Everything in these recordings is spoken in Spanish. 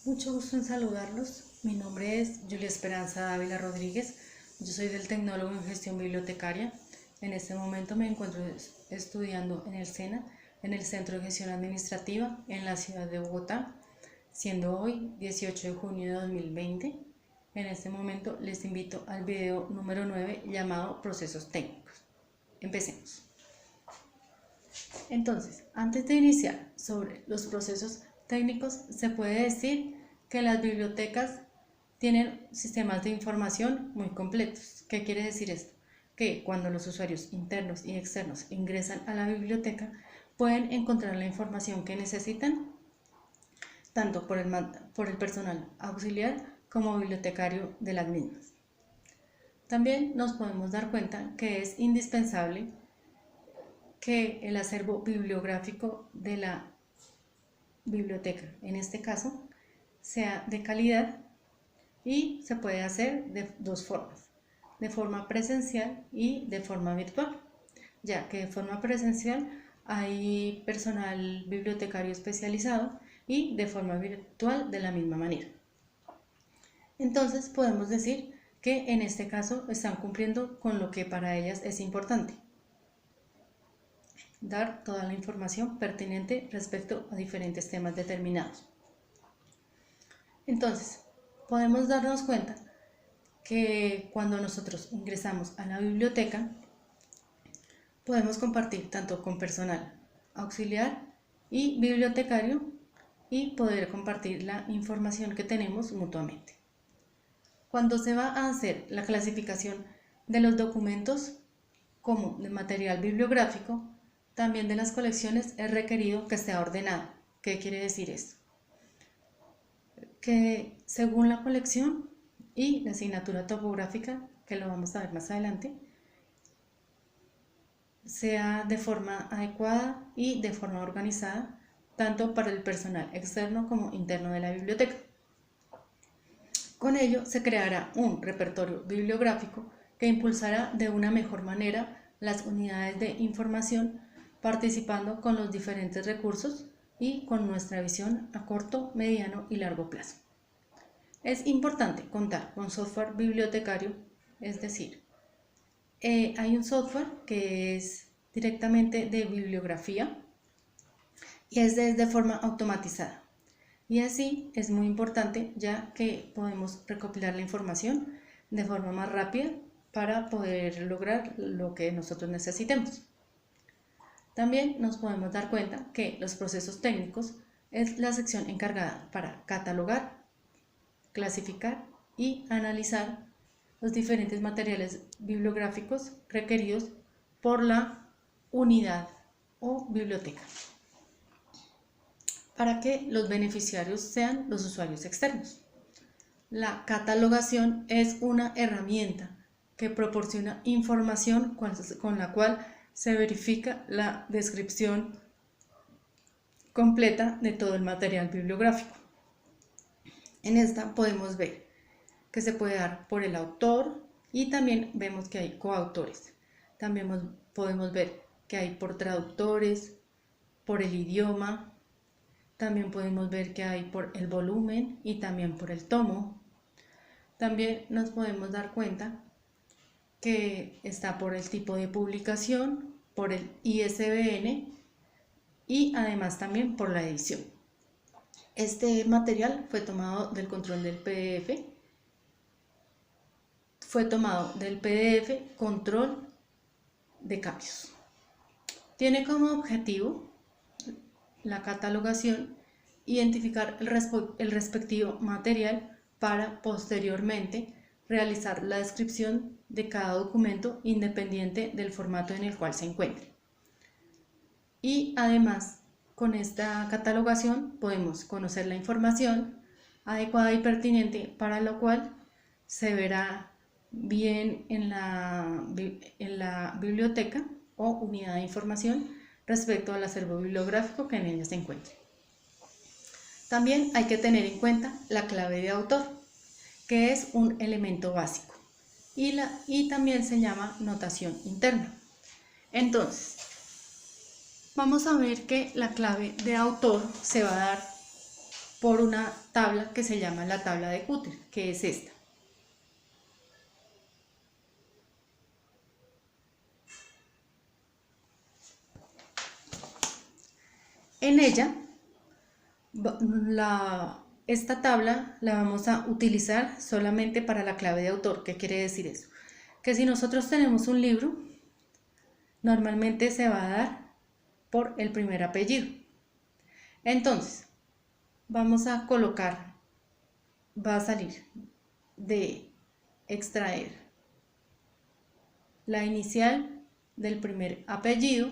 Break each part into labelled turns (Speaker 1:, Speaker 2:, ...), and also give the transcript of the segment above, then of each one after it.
Speaker 1: Mucho gusto en saludarlos. Mi nombre es Julia Esperanza Dávila Rodríguez. Yo soy del Tecnólogo en Gestión Bibliotecaria. En este momento me encuentro estudiando en el SENA, en el Centro de Gestión Administrativa, en la ciudad de Bogotá, siendo hoy 18 de junio de 2020. En este momento les invito al video número 9 llamado Procesos Técnicos. Empecemos. Entonces, antes de iniciar sobre los procesos técnicos, se puede decir que las bibliotecas tienen sistemas de información muy completos. ¿Qué quiere decir esto? Que cuando los usuarios internos y externos ingresan a la biblioteca, pueden encontrar la información que necesitan, tanto por el personal auxiliar como bibliotecario de las mismas. También nos podemos dar cuenta que es indispensable que el acervo bibliográfico de la biblioteca, en este caso, sea de calidad y se puede hacer de dos formas, de forma presencial y de forma virtual, ya que de forma presencial hay personal bibliotecario especializado y de forma virtual de la misma manera. Entonces podemos decir que en este caso están cumpliendo con lo que para ellas es importante: dar toda la información pertinente respecto a diferentes temas determinados. Entonces, podemos darnos cuenta que cuando nosotros ingresamos a la biblioteca, podemos compartir tanto con personal auxiliar y bibliotecario y poder compartir la información que tenemos mutuamente. Cuando se va a hacer la clasificación de los documentos como de material bibliográfico, también de las colecciones es requerido que esté ordenado. ¿Qué quiere decir esto? Que según la colección y la asignatura topográfica, que lo vamos a ver más adelante, sea de forma adecuada y de forma organizada, tanto para el personal externo como interno de la biblioteca. Con ello se creará un repertorio bibliográfico que impulsará de una mejor manera las unidades de información, participando con los diferentes recursos y con nuestra visión a corto, mediano y largo plazo. Es importante contar con software bibliotecario, es decir, hay un software que es directamente de bibliografía y es de forma automatizada. Y así es muy importante, ya que podemos recopilar la información de forma más rápida para poder lograr lo que nosotros necesitemos. También nos podemos dar cuenta que los procesos técnicos es la sección encargada para catalogar, clasificar y analizar los diferentes materiales bibliográficos requeridos por la unidad o biblioteca, para que los beneficiarios sean los usuarios externos. La catalogación es una herramienta que proporciona información con la cual se verifica la descripción completa de todo el material bibliográfico. En esta podemos ver que se puede dar por el autor y también vemos que hay coautores. También podemos ver que hay por traductores, por el idioma. También podemos ver que hay por el volumen y también por el tomo. También nos podemos dar cuenta que está por el tipo de publicación, por el ISBN y además también por la edición. Este material fue tomado del control del PDF, control de cambios. Tiene como objetivo la catalogación, identificar el respectivo material para posteriormente realizar la descripción de cada documento independiente del formato en el cual se encuentre. Y además, con esta catalogación podemos conocer la información adecuada y pertinente, para lo cual se verá bien en la biblioteca o unidad de información respecto al acervo bibliográfico que en ella se encuentre. También hay que tener en cuenta la clave de autor, que es un elemento básico, y también se llama notación interna. Entonces, vamos a ver que la clave de autor se va a dar por una tabla que se llama la tabla de Cúter, que es esta. En ella, esta tabla la vamos a utilizar solamente para la clave de autor. ¿Qué quiere decir eso? Que si nosotros tenemos un libro, normalmente se va a dar por el primer apellido. Entonces, vamos a colocar, va a salir de extraer la inicial del primer apellido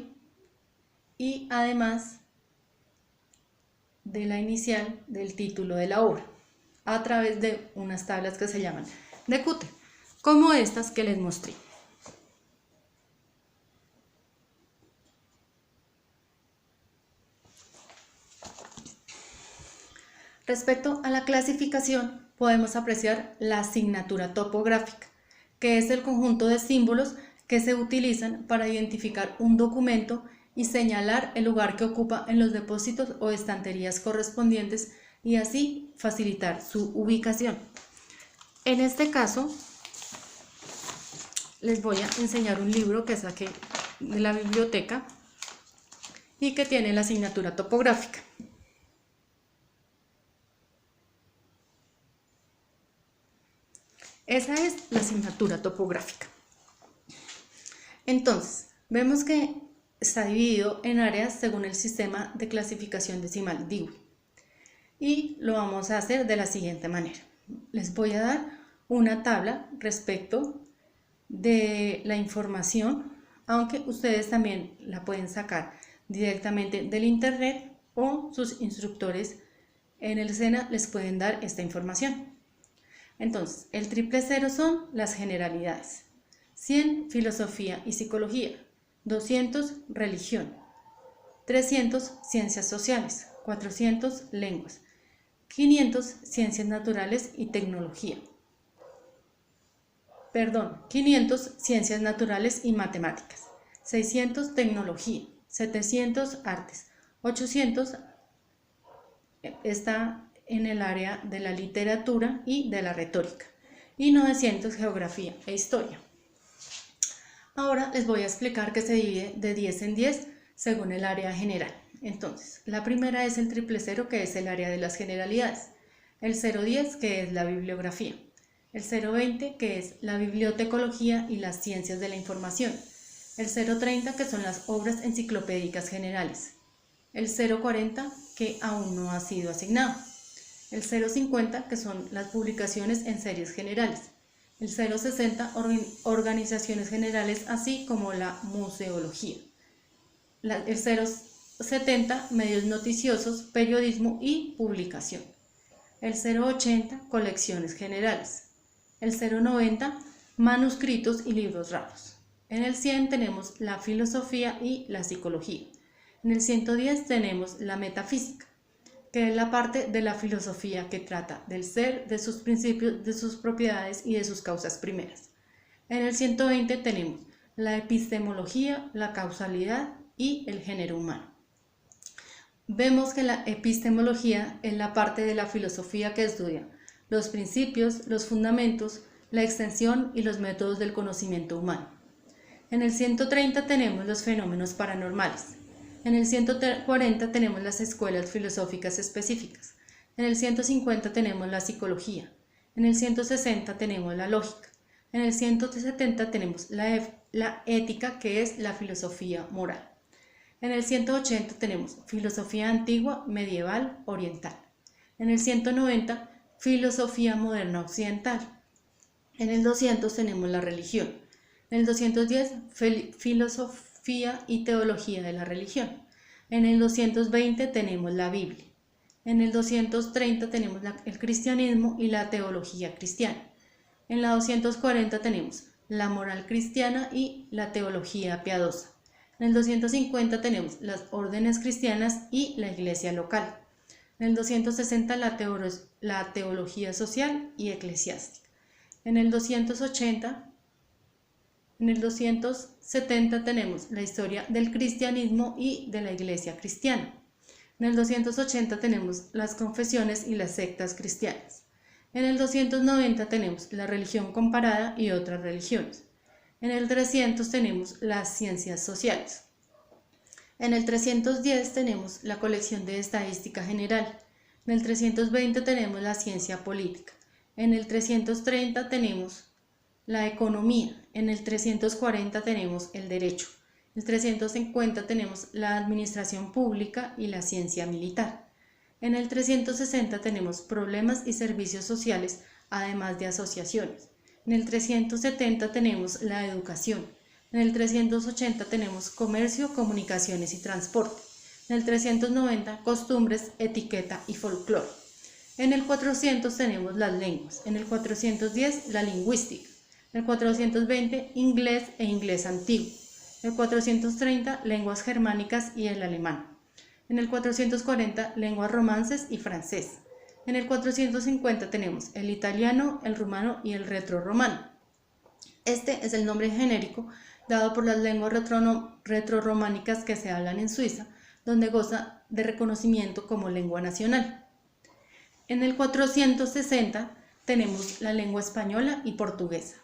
Speaker 1: y además de la inicial del título de la obra a través de unas tablas que se llaman de Cúter, como estas que les mostré. Respecto a la clasificación, podemos apreciar la asignatura topográfica, que es el conjunto de símbolos que se utilizan para identificar un documento y señalar el lugar que ocupa en los depósitos o estanterías correspondientes y así facilitar su ubicación. En este caso, les voy a enseñar un libro que saqué de la biblioteca y que tiene la asignatura topográfica. Esa es la asignatura topográfica. Entonces, vemos que está dividido en áreas según el sistema de clasificación decimal Dewey. Y lo vamos a hacer de la siguiente manera. Les voy a dar una tabla respecto de la información, aunque ustedes también la pueden sacar directamente del internet o sus instructores en el SENA les pueden dar esta información. Entonces, el 000 son las generalidades, 100 filosofía y psicología, 200 religión, 300 ciencias sociales, 400 lenguas, 500 ciencias naturales y tecnología. 500 ciencias naturales y matemáticas, 600 tecnología, 700 artes, 800 está en el área de la literatura y de la retórica, y 900 geografía e historia. Ahora les voy a explicar que se divide de 10 en 10 según el área general. Entonces, la primera es el 000, que es el área de las generalidades, el 010, que es la bibliografía, el 020, que es la bibliotecología y las ciencias de la información, el 030, que son las obras enciclopédicas generales, el 040, que aún no ha sido asignado, el 050, que son las publicaciones en series generales, el 060, organizaciones generales, así como la museología, el 070, medios noticiosos, periodismo y publicación, el 080, colecciones generales, el 090, manuscritos y libros raros, en el 100 tenemos la filosofía y la psicología, en el 110 tenemos la metafísica, que es la parte de la filosofía que trata del ser, de sus principios, de sus propiedades y de sus causas primeras. En el 120 tenemos la epistemología, la causalidad y el género humano. Vemos que la epistemología es la parte de la filosofía que estudia los principios, los fundamentos, la extensión y los métodos del conocimiento humano. En el 130 tenemos los fenómenos paranormales. En el 140 tenemos las escuelas filosóficas específicas. En el 150 tenemos la psicología. En el 160 tenemos la lógica. En el 170 tenemos la ética, que es la filosofía moral. En el 180 tenemos filosofía antigua, medieval, oriental. En el 190, filosofía moderna occidental. En el 200 tenemos la religión. En el 210, filosofía y teología de la religión. En el 220 tenemos la Biblia. En el 230 tenemos el cristianismo y la teología cristiana. En la 240 tenemos la moral cristiana y la teología piadosa. En el 250 tenemos las órdenes cristianas y la iglesia local. En el 260 la teología social y eclesiástica. En el 270 tenemos la historia del cristianismo y de la iglesia cristiana. En el 280 tenemos las confesiones y las sectas cristianas. En el 290 tenemos la religión comparada y otras religiones. En el 300 tenemos las ciencias sociales. En el 310 tenemos la colección de estadística general. En el 320 tenemos la ciencia política. En el 330 tenemos la economía. En el 340 tenemos el derecho. En el 350 tenemos la administración pública y la ciencia militar. En el 360 tenemos problemas y servicios sociales, además de asociaciones. En el 370 tenemos la educación. En el 380 tenemos comercio, comunicaciones y transporte. En el 390 costumbres, etiqueta y folclore. En el 400 tenemos las lenguas. En el 410 la lingüística. En el 420 inglés e inglés antiguo. En el 430 lenguas germánicas y el alemán. En el 440 lenguas romances y francés. En el 450 tenemos el italiano, el rumano y el retrorromano. Este es el nombre genérico dado por las lenguas retrorrománicas que se hablan en Suiza, donde goza de reconocimiento como lengua nacional. En el 460 tenemos la lengua española y portuguesa.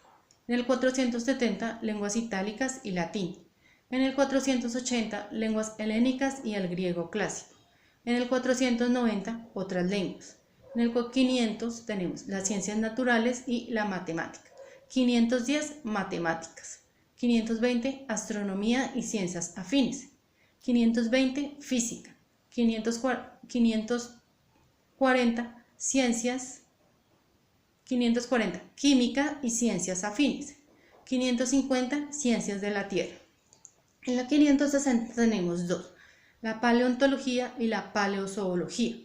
Speaker 1: En el 470 lenguas itálicas y latín. En el 480 lenguas helénicas y el griego clásico. En el 490 otras lenguas. En el 500 tenemos las ciencias naturales y la matemática. 510 matemáticas. 520 astronomía y ciencias afines. 520 física. 540 ciencias. 540 química y ciencias afines. 550 ciencias de la tierra. En la 560 tenemos dos, la paleontología y la paleozoología.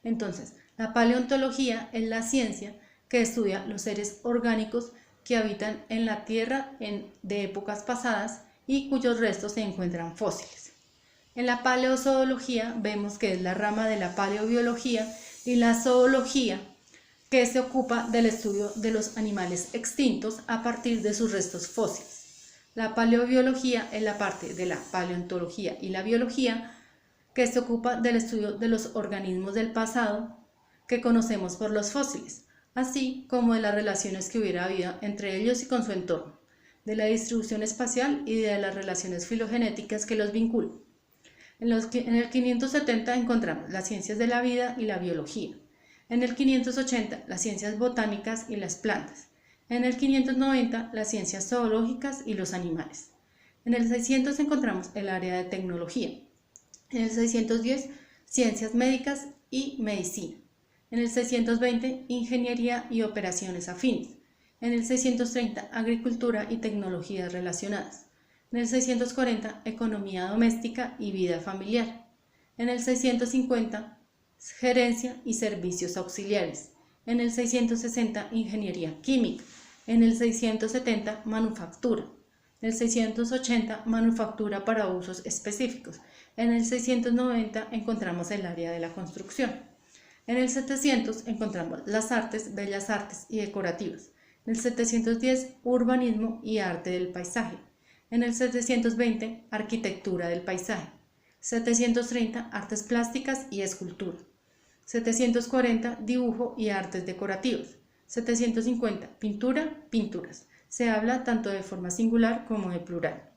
Speaker 1: Entonces, la paleontología es la ciencia que estudia los seres orgánicos que habitan en la Tierra de épocas pasadas y cuyos restos se encuentran fósiles. En la paleozoología vemos que es la rama de la paleobiología y la zoología que se ocupa del estudio de los animales extintos a partir de sus restos fósiles. La paleobiología es la parte de la paleontología y la biología que se ocupa del estudio de los organismos del pasado que conocemos por los fósiles, así como de las relaciones que hubiera habido entre ellos y con su entorno, de la distribución espacial y de las relaciones filogenéticas que los vinculan. En el 570 encontramos las ciencias de la vida y la biología. En el 580 las ciencias botánicas y las plantas. En el 590 las ciencias zoológicas y los animales. En el 600 encontramos el área de tecnología. En el 610 ciencias médicas y medicina. En el 620 ingeniería y operaciones afines. En el 630 agricultura y tecnologías relacionadas. En el 640 economía doméstica y vida familiar. En el 650 gerencia y servicios auxiliares. En el 660 ingeniería química. En el 670 manufactura. En el 680 manufactura para usos específicos. En el 690 encontramos el área de la construcción. En el 700 encontramos las artes, bellas artes y decorativas. En el 710 urbanismo y arte del paisaje. En el 720 arquitectura del paisaje. 730 artes plásticas y escultura. 740 dibujo y artes decorativas. 750 pintura, pinturas. Se habla tanto de forma singular como de plural.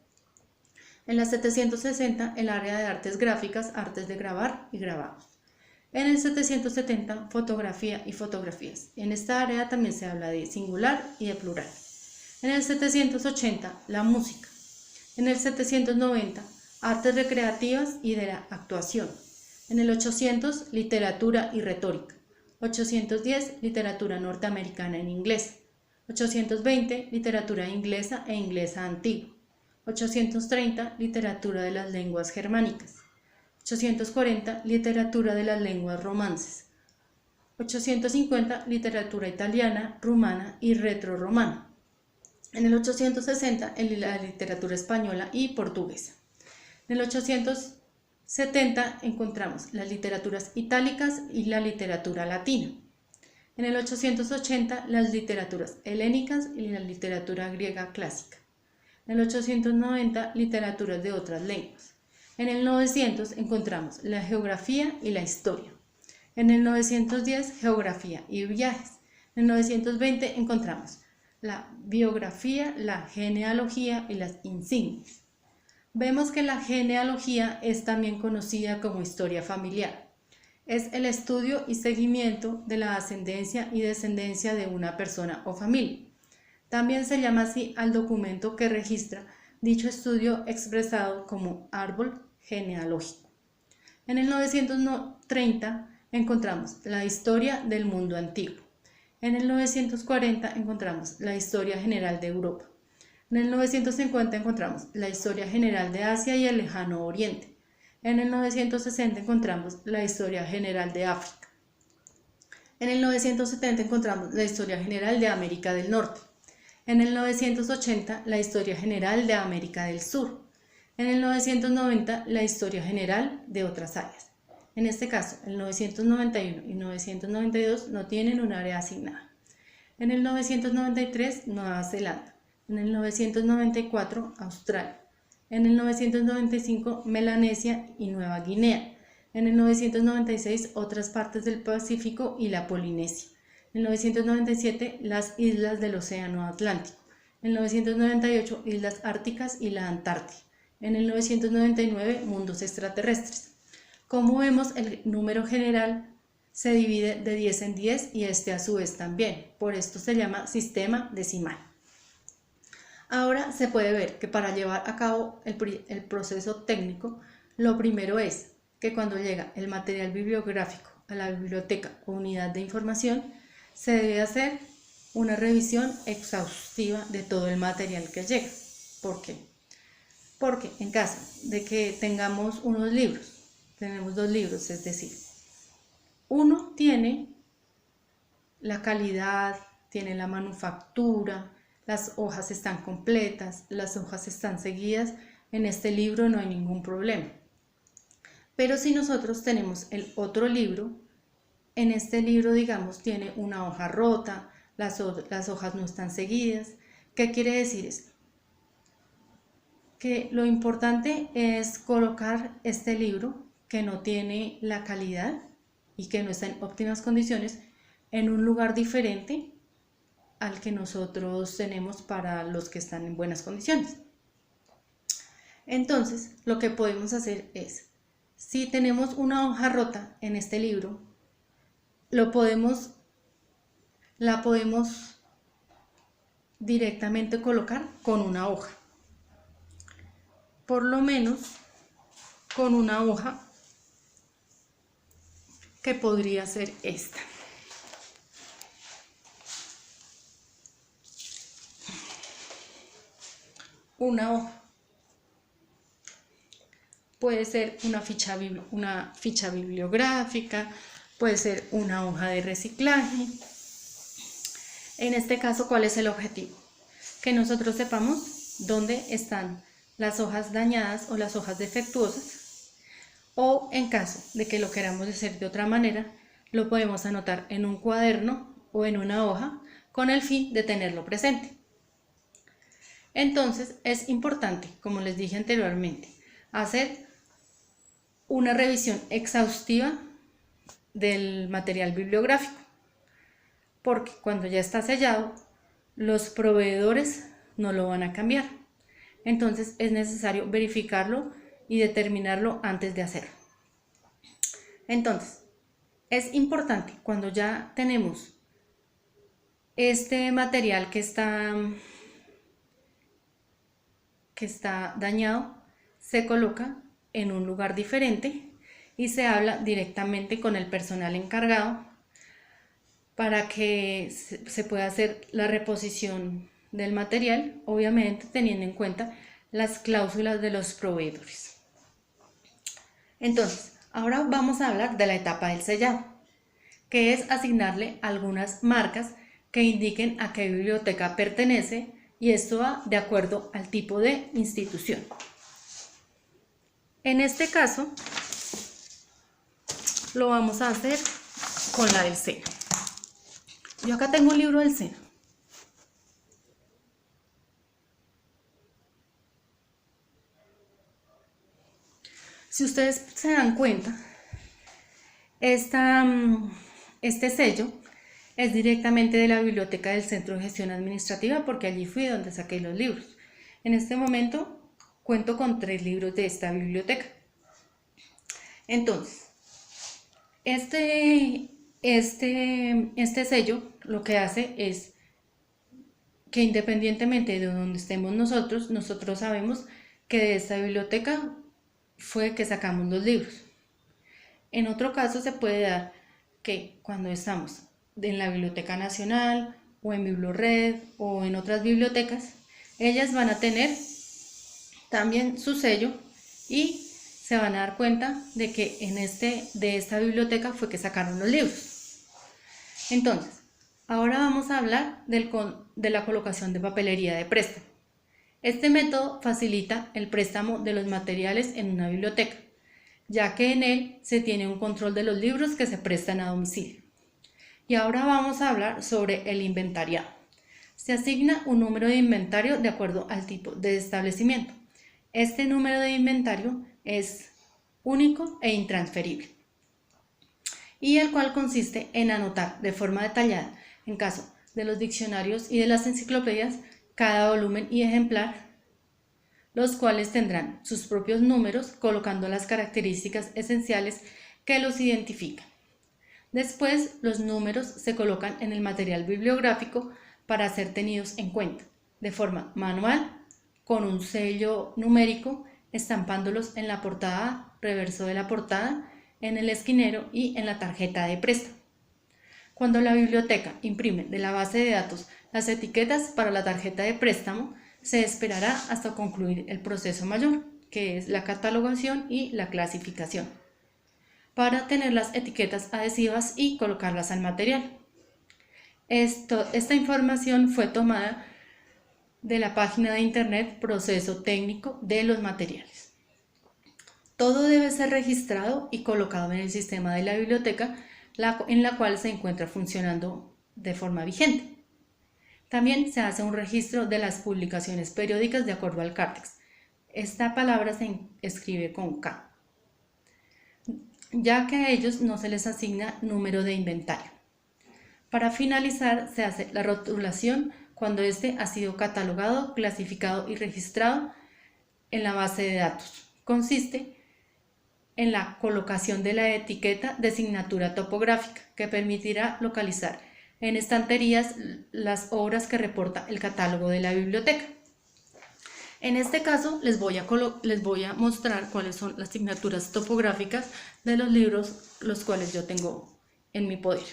Speaker 1: En la 760 el área de artes gráficas, artes de grabar y grabados. En el 770 fotografía y fotografías. En esta área también se habla de singular y de plural. En el 780 la música. En el 790 artes recreativas y de la actuación. En el 800 literatura y retórica. 810 literatura norteamericana en inglés. 820 literatura inglesa e inglesa antigua. 830 literatura de las lenguas germánicas. 840 literatura de las lenguas romances. 850 literatura italiana, rumana y retrorromana. En el 860 la literatura española y portuguesa. En el 870 encontramos las literaturas itálicas y la literatura latina. En el 880 las literaturas helénicas y la literatura griega clásica. En el 890 literaturas de otras lenguas. En el 900 encontramos la geografía y la historia. En el 910, geografía y viajes. En el 920 encontramos la biografía, la genealogía y las insignias. Vemos que la genealogía es también conocida como historia familiar. Es el estudio y seguimiento de la ascendencia y descendencia de una persona o familia. También se llama así al documento que registra dicho estudio expresado como árbol genealógico. En el 930 encontramos la historia del mundo antiguo. En el 940 encontramos la historia general de Europa. En el 950 encontramos la historia general de Asia y el lejano oriente. En el 960 encontramos la historia general de África. En el 970 encontramos la historia general de América del Norte. En el 980 la historia general de América del Sur. En el 990 la historia general de otras áreas. En este caso, el 991 y 992 no tienen un área asignada. En el 993, Nueva Zelanda. En el 994, Australia. En el 995, Melanesia y Nueva Guinea. En el 996, otras partes del Pacífico y la Polinesia. En el 997, las islas del Océano Atlántico. En el 998, islas árticas y la Antártida. En el 999, mundos extraterrestres. Como vemos, el número general se divide de 10 en 10 y este a su vez también. Por esto se llama sistema decimal. Ahora se puede ver que para llevar a cabo el proceso técnico, lo primero es que cuando llega el material bibliográfico a la biblioteca o unidad de información, se debe hacer una revisión exhaustiva de todo el material que llega. ¿Por qué? Porque en caso de que tengamos unos libros, tenemos dos libros, es decir, uno tiene la calidad, tiene la manufactura, las hojas están completas, las hojas están seguidas, en este libro no hay ningún problema. Pero si nosotros tenemos el otro libro, en este libro, digamos, tiene una hoja rota, las hojas no están seguidas. ¿Qué quiere decir esto? Que lo importante es colocar este libro que no tiene la calidad y que no está en óptimas condiciones en un lugar diferente al que nosotros tenemos para los que están en buenas condiciones. Entonces, lo que podemos hacer es, si tenemos una hoja rota en este libro, la podemos directamente colocar con una hoja. Por lo menos con una hoja que podría ser esta. Una hoja. Puede ser una ficha bibliográfica, puede ser una hoja de reciclaje. En este caso, ¿cuál es el objetivo? Que nosotros sepamos dónde están las hojas dañadas o las hojas defectuosas, o en caso de que lo queramos hacer de otra manera, lo podemos anotar en un cuaderno o en una hoja con el fin de tenerlo presente. Entonces es importante, como les dije anteriormente, hacer una revisión exhaustiva del material bibliográfico, porque cuando ya está sellado, los proveedores no lo van a cambiar. Entonces es necesario verificarlo y determinarlo antes de hacerlo. Entonces, es importante cuando ya tenemos este material que está dañado, se coloca en un lugar diferente y se habla directamente con el personal encargado para que se pueda hacer la reposición del material, obviamente teniendo en cuenta las cláusulas de los proveedores. Entonces, ahora vamos a hablar de la etapa del sellado, que es asignarle algunas marcas que indiquen a qué biblioteca pertenece, y esto va de acuerdo al tipo de institución. En este caso, lo vamos a hacer con la del SENA. Yo acá tengo un libro del SENA. Si ustedes se dan cuenta, este sello es directamente de la biblioteca del Centro de Gestión Administrativa, porque allí fui donde saqué los libros. En este momento cuento con 3 libros de esta biblioteca. Entonces, este sello lo que hace es que independientemente de donde estemos nosotros sabemos que de esta biblioteca fue que sacamos los libros. En otro caso se puede dar que cuando estamos en la Biblioteca Nacional o en Biblored o en otras bibliotecas, ellas van a tener también su sello y se van a dar cuenta de que de esta biblioteca fue que sacaron los libros. Entonces, ahora vamos a hablar de la colocación de papelería de préstamo. Este método facilita el préstamo de los materiales en una biblioteca, ya que en él se tiene un control de los libros que se prestan a domicilio. Y ahora vamos a hablar sobre el inventariado. Se asigna un número de inventario de acuerdo al tipo de establecimiento. Este número de inventario es único e intransferible, y el cual consiste en anotar de forma detallada, en caso de los diccionarios y de las enciclopedias, cada volumen y ejemplar, los cuales tendrán sus propios números colocando las características esenciales que los identifican. Después, los números se colocan en el material bibliográfico para ser tenidos en cuenta, de forma manual, con un sello numérico, estampándolos en la portada, reverso de la portada, en el esquinero y en la tarjeta de préstamo. Cuando la biblioteca imprime de la base de datos las etiquetas para la tarjeta de préstamo, se esperará hasta concluir el proceso mayor, que es la catalogación y la clasificación, para tener las etiquetas adhesivas y colocarlas al material. Esta información fue tomada de la página de internet Proceso Técnico de los Materiales. Todo debe ser registrado y colocado en el sistema de la biblioteca, en la cual se encuentra funcionando de forma vigente. También se hace un registro de las publicaciones periódicas de acuerdo al Cartex. Esta palabra se escribe con K, ya que a ellos no se les asigna número de inventario. Para finalizar, se hace la rotulación cuando este ha sido catalogado, clasificado y registrado en la base de datos. Consiste en la colocación de la etiqueta de signatura topográfica, que permitirá localizar en estanterías las obras que reporta el catálogo de la biblioteca. En este caso les voy a mostrar cuáles son las signaturas topográficas de los libros los cuales yo tengo en mi poder.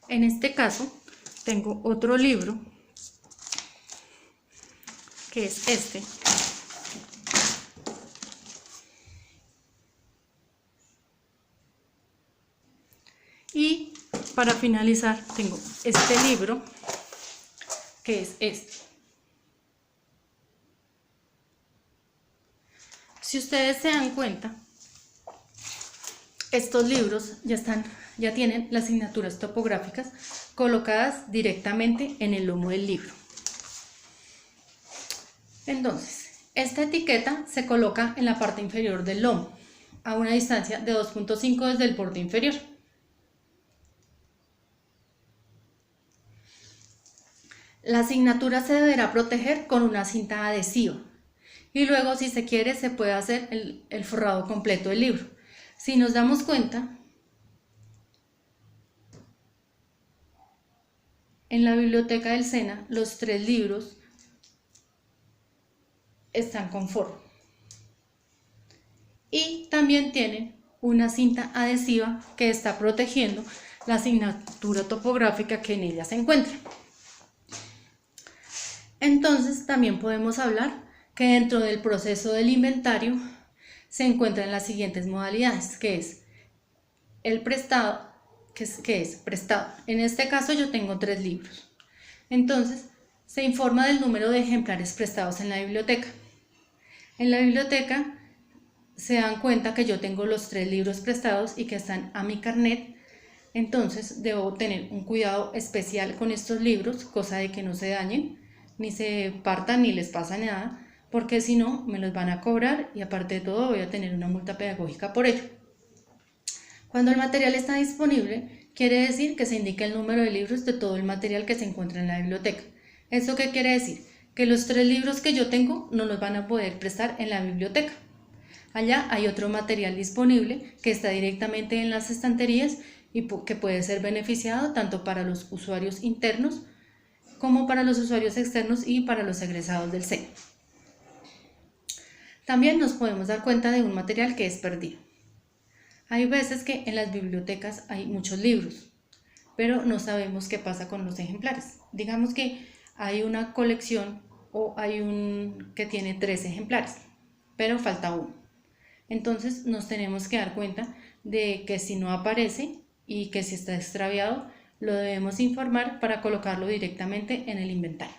Speaker 1: En este caso tengo otro libro que es este. Y para finalizar tengo este libro que es este. Si ustedes se dan cuenta, estos libros ya tienen las signaturas topográficas colocadas directamente en el lomo del libro. Entonces, esta etiqueta se coloca en la parte inferior del lomo, a una distancia de 2.5 desde el borde inferior. La asignatura se deberá proteger con una cinta adhesiva y luego, si se quiere, se puede hacer el forrado completo del libro. Si nos damos cuenta, en la biblioteca del SENA los 3 libros están con forro y también tienen una cinta adhesiva que está protegiendo la asignatura topográfica que en ella se encuentra. Entonces también podemos hablar que dentro del proceso del inventario se encuentran las siguientes modalidades, que es el prestado, que es prestado. En este caso yo tengo 3 libros. Entonces se informa del número de ejemplares prestados en la biblioteca. En la biblioteca se dan cuenta que yo tengo los 3 libros prestados y que están a mi carnet. Entonces debo tener un cuidado especial con estos libros, cosa de que no se dañen. ni se partan ni les pasa nada, porque si no me los van a cobrar y aparte de todo voy a tener una multa pedagógica por ello. Cuando el material está disponible, quiere decir que se indica el número de libros de todo el material que se encuentra en la biblioteca. ¿Eso qué quiere decir? Que los 3 libros que yo tengo no los van a poder prestar en la biblioteca. Allá hay otro material disponible que está directamente en las estanterías y que puede ser beneficiado tanto para los usuarios internos como para los usuarios externos y para los egresados del SENA. También nos podemos dar cuenta de un material que es perdido. Hay veces que en las bibliotecas hay muchos libros, pero no sabemos qué pasa con los ejemplares. Digamos que hay una colección o hay un que tiene 3 ejemplares, pero falta uno. Entonces nos tenemos que dar cuenta de que si no aparece y que si está extraviado, lo debemos informar para colocarlo directamente en el inventario.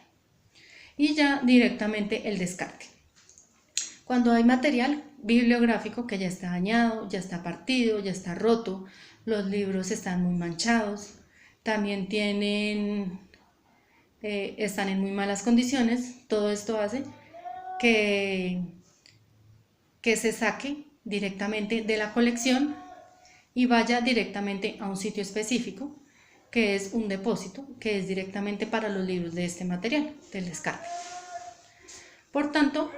Speaker 1: Y ya directamente el descarte. Cuando hay material bibliográfico que ya está dañado, ya está partido, ya está roto, los libros están muy manchados, también están en muy malas condiciones, todo esto hace que se saque directamente de la colección y vaya directamente a un sitio específico, que es un depósito, que es directamente para los libros de este material, del descarte. Por tanto,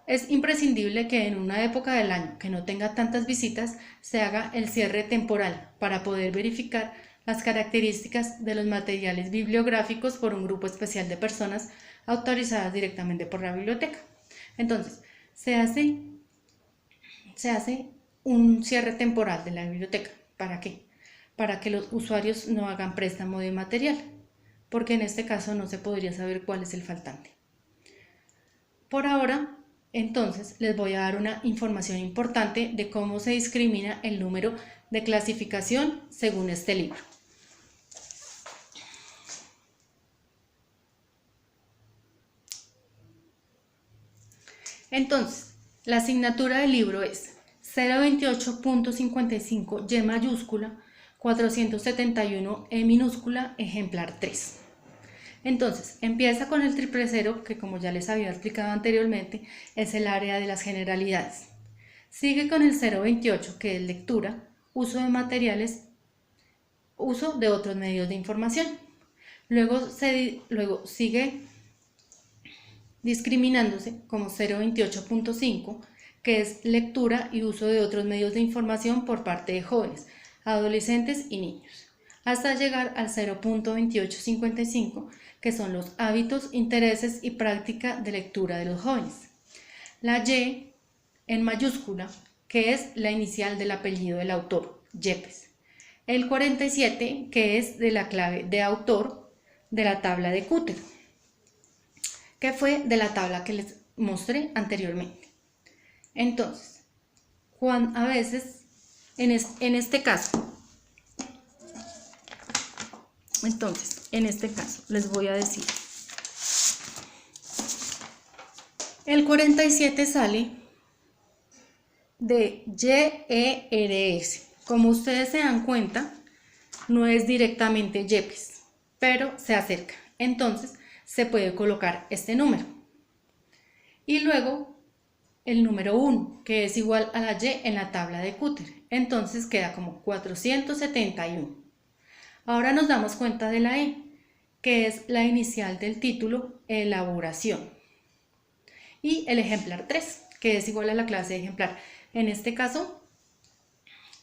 Speaker 1: es imprescindible que en una época del año que no tenga tantas visitas se haga el cierre temporal para poder verificar las características de los materiales bibliográficos por un grupo especial de personas autorizadas directamente por la biblioteca. Entonces, se hace un cierre temporal de la biblioteca. ¿Para qué? Para que los usuarios no hagan préstamo de material, porque en este caso no se podría saber cuál es el faltante. Por ahora, entonces, les voy a dar una información importante de cómo se discrimina el número de clasificación según este libro. Entonces, la asignatura del libro es 028.55 Y mayúscula, 471 E minúscula, ejemplar 3. Entonces, empieza con el 000, que como ya les había explicado anteriormente, es el área de las generalidades. Sigue con el 028, que es lectura, uso de materiales, uso de otros medios de información. Luego sigue discriminándose como 028.5, que es lectura y uso de otros medios de información por parte de jóvenes, adolescentes y niños, hasta llegar al 0.2855, que son los hábitos, intereses y práctica de lectura de los jóvenes. La Y en mayúscula, que es la inicial del apellido del autor, Yepes. El 47, que es de la clave de autor de la tabla de Cútero, que fue de la tabla que les mostré anteriormente. Entonces, a veces, en este caso, les voy a decir, el 47 sale de YERS. Como ustedes se dan cuenta, no es directamente Yepes, pero se acerca. Entonces, se puede colocar este número. Y luego, el número 1, que es igual a la Y en la tabla de Cútero. Entonces, queda como 471. Ahora nos damos cuenta de la E, que es la inicial del título, elaboración. Y el ejemplar 3, que es igual a la clase de ejemplar. En este caso,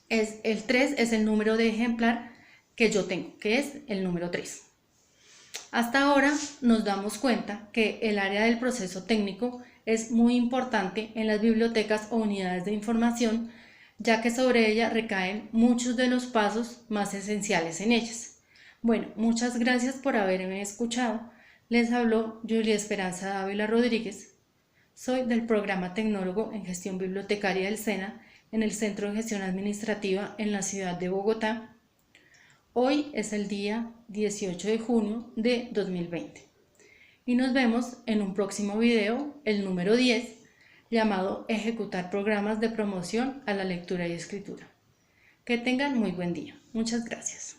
Speaker 1: el 3 es el número de ejemplar que yo tengo, que es el número 3. Hasta ahora nos damos cuenta que el área del proceso técnico es muy importante en las bibliotecas o unidades de información, ya que sobre ella recaen muchos de los pasos más esenciales en ellas. Bueno, muchas gracias por haberme escuchado. Les habló Julia Esperanza Dávila Rodríguez. Soy del programa Tecnólogo en Gestión Bibliotecaria del SENA en el Centro de Gestión Administrativa en la ciudad de Bogotá. Hoy es el día 18 de junio de 2020 y nos vemos en un próximo video, el número 10, llamado Ejecutar programas de promoción a la lectura y escritura. Que tengan muy buen día. Muchas gracias.